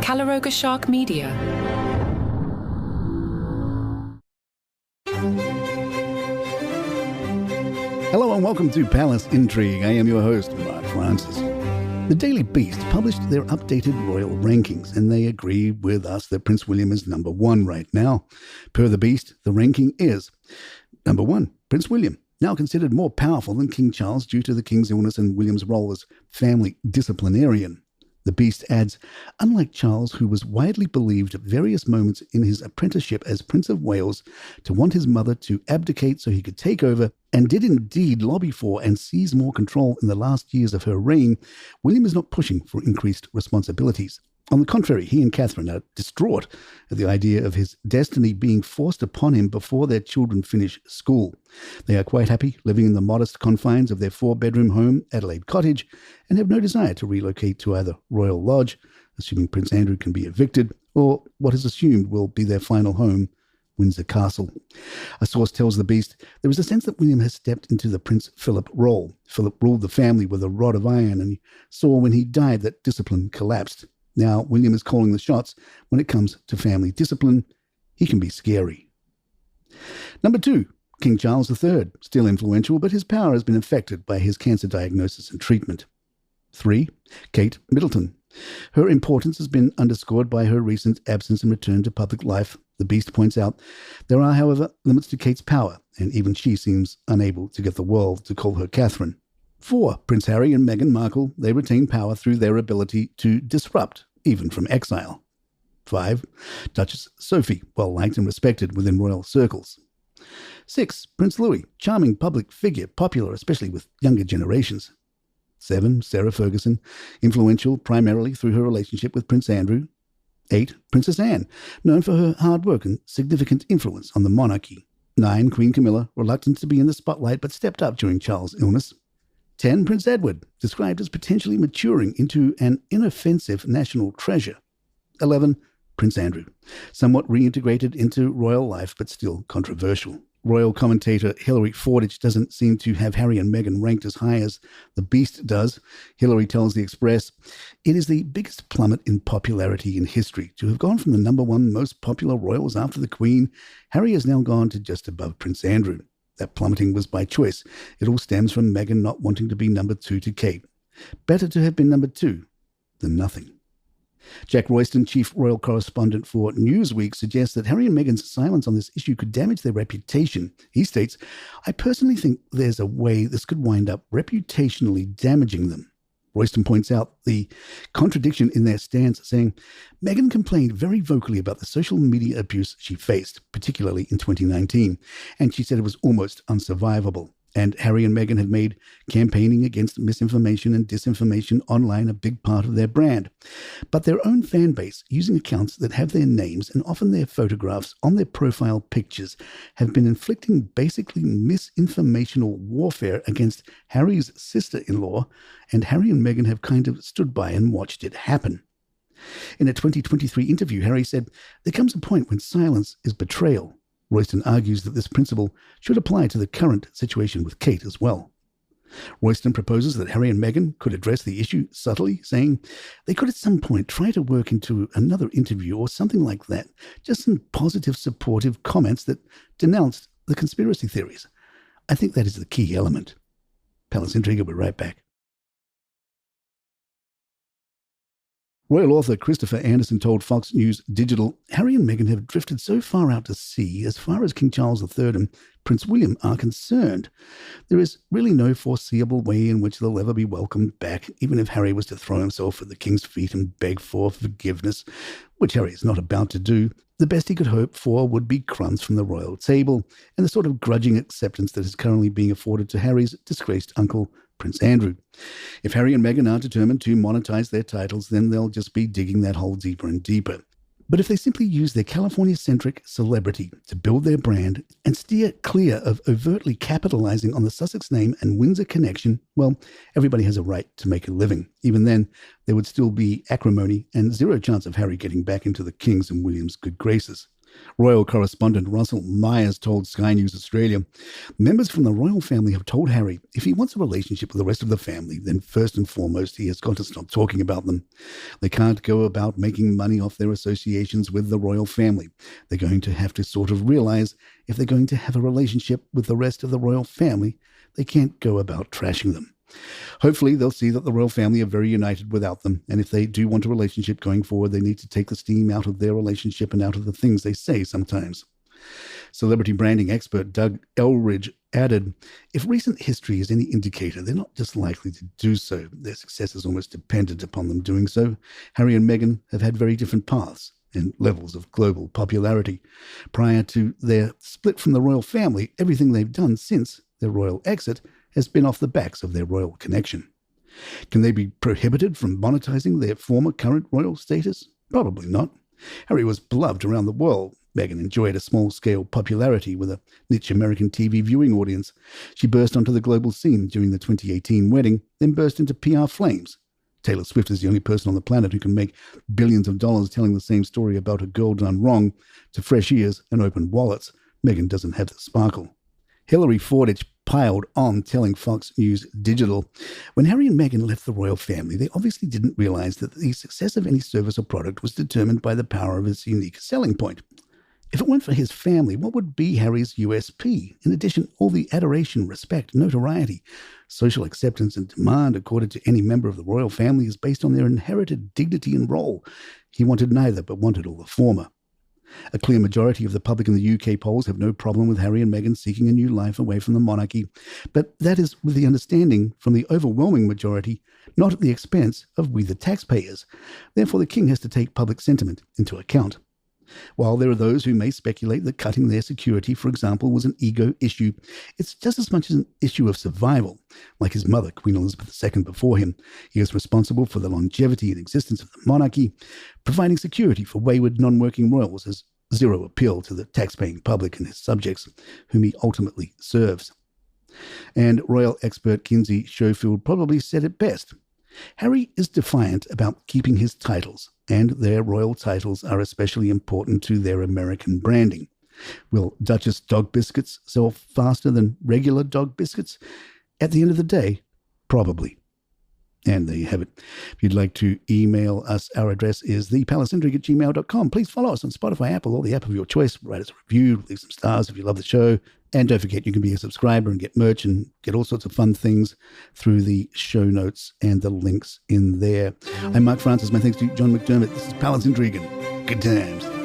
Calaroga Shark Media. Hello and welcome to Palace Intrigue. I am your host, Mark Francis. The Daily Beast published their updated royal rankings, and they agree with us that Prince William is number one right now. Per the Beast, the ranking is number 1, Prince William, now considered more powerful than King Charles due to the King's illness and William's role as family disciplinarian. The Beast adds, unlike Charles, who was widely believed at various moments in his apprenticeship as Prince of Wales to want his mother to abdicate so he could take over, and did indeed lobby for and seize more control in the last years of her reign, William is not pushing for increased responsibilities. On the contrary, he and Catherine are distraught at the idea of his destiny being forced upon him before their children finish school. They are quite happy living in the modest confines of their 4-bedroom home, Adelaide Cottage, and have no desire to relocate to either Royal Lodge, assuming Prince Andrew can be evicted, or what is assumed will be their final home, Windsor Castle. A source tells the Beast there is a sense that William has stepped into the Prince Philip role. Philip ruled the family with a rod of iron, and he saw when he died that discipline collapsed. Now, William is calling the shots when it comes to family discipline. He can be scary. Number 2, King Charles III, still influential, but his power has been affected by his cancer diagnosis and treatment. 3, Kate Middleton. Her importance has been underscored by her recent absence and return to public life. The Beast points out there are, however, limits to Kate's power, and even she seems unable to get the world to call her Catherine. 4, Prince Harry and Meghan Markle. They retain power through their ability to disrupt, even from exile. 5, Duchess Sophie, well-liked and respected within royal circles. 6, Prince Louis, charming public figure, popular especially with younger generations. 7, Sarah Ferguson, influential primarily through her relationship with Prince Andrew. 8, Princess Anne, known for her hard work and significant influence on the monarchy. 9, Queen Camilla, reluctant to be in the spotlight but stepped up during Charles' illness. 10, Prince Edward, described as potentially maturing into an inoffensive national treasure. 11, Prince Andrew, somewhat reintegrated into royal life but still controversial. Royal commentator Hilary Fordich doesn't seem to have Harry and Meghan ranked as high as the Beast does. Hilary tells The Express, it is the biggest plummet in popularity in history. To have gone from the number 1 most popular royals after the Queen, Harry has now gone to just above Prince Andrew. That plummeting was by choice. It all stems from Meghan not wanting to be number 2 to Kate. Better to have been number 2 than nothing. Jack Royston, chief royal correspondent for Newsweek, suggests that Harry and Meghan's silence on this issue could damage their reputation. He states, I personally think there's a way this could wind up reputationally damaging them. Royston points out the contradiction in their stance, saying, Meghan complained very vocally about the social media abuse she faced, particularly in 2019, and she said it was almost unsurvivable. And Harry and Meghan had made campaigning against misinformation and disinformation online a big part of their brand. But their own fan base, using accounts that have their names and often their photographs on their profile pictures, have been inflicting basically misinformational warfare against Harry's sister-in-law, and Harry and Meghan have kind of stood by and watched it happen. In a 2023 interview, Harry said, there comes a point when silence is betrayal. Royston argues that this principle should apply to the current situation with Kate as well. Royston proposes that Harry and Meghan could address the issue subtly, saying they could at some point try to work into another interview or something like that, just some positive, supportive comments that denounced the conspiracy theories. I think that is the key element. Palace Intrigue will be right back. Royal author Christopher Anderson told Fox News Digital, Harry and Meghan have drifted so far out to sea as far as King Charles III and Prince William are concerned. There is really no foreseeable way in which they'll ever be welcomed back, even if Harry was to throw himself at the King's feet and beg for forgiveness, which Harry is not about to do. The best he could hope for would be crumbs from the royal table and the sort of grudging acceptance that is currently being afforded to Harry's disgraced uncle, Prince Andrew. If Harry and Meghan are determined to monetize their titles, then they'll just be digging that hole deeper and deeper. But if they simply use their California-centric celebrity to build their brand and steer clear of overtly capitalizing on the Sussex name and Windsor connection, well, everybody has a right to make a living. Even then, there would still be acrimony and zero chance of Harry getting back into the King's and William's good graces. Royal correspondent Russell Myers told Sky News Australia, members from the royal family have told Harry if he wants a relationship with the rest of the family, then first and foremost he has got to stop talking about them. They can't go about making money off their associations with the royal family. They're going to have to sort of realize if they're going to have a relationship with the rest of the royal family, they can't go about trashing them. Hopefully, they'll see that the royal family are very united without them, and if they do want a relationship going forward, they need to take the steam out of their relationship and out of the things they say sometimes. Celebrity branding expert Doug Elridge added, if recent history is any indicator, they're not just likely to do so. Their success is almost dependent upon them doing so. Harry and Meghan have had very different paths and levels of global popularity. Prior to their split from the royal family, everything they've done since their royal exit has been off the backs of their royal connection. Can they be prohibited from monetizing their former current royal status? Probably not. Harry was beloved around the world. Meghan enjoyed a small-scale popularity with a niche American TV viewing audience. She burst onto the global scene during the 2018 wedding, then burst into PR flames. Taylor Swift is the only person on the planet who can make billions of dollars telling the same story about a girl done wrong to fresh ears and open wallets. Meghan doesn't have the sparkle. Hillary Fordich piled on, telling Fox News Digital, when Harry and Meghan left the royal family, they obviously didn't realize that the success of any service or product was determined by the power of its unique selling point. If it weren't for his family, what would be Harry's USP? In addition, all the adoration, respect, notoriety, social acceptance and demand accorded to any member of the royal family is based on their inherited dignity and role. He wanted neither, but wanted all the former. A clear majority of the public in the UK polls have no problem with Harry and Meghan seeking a new life away from the monarchy, but that is with the understanding from the overwhelming majority, not at the expense of we the taxpayers. Therefore, the king has to take public sentiment into account. While there are those who may speculate that cutting their security, for example, was an ego issue, it's just as much as an issue of survival. Like his mother, Queen Elizabeth II, before him, he is responsible for the longevity and existence of the monarchy. Providing security for wayward, non-working royals has zero appeal to the tax-paying public and his subjects, whom he ultimately serves. And royal expert Kinsey Schofield probably said it best. Harry is defiant about keeping his titles, and their royal titles are especially important to their American branding. Will Duchess dog biscuits sell faster than regular dog biscuits? At the end of the day, probably. And there you have it. If you'd like to email us, our address is thepalacintrigue@gmail.com. Please follow us on Spotify, Apple, or the app of your choice. Write us a review, leave some stars if you love the show. And don't forget, you can be a subscriber and get merch and get all sorts of fun things through the show notes and the links in there. I'm Mark Francis. My thanks to John McDermott. This is Palace Intrigue. Good times.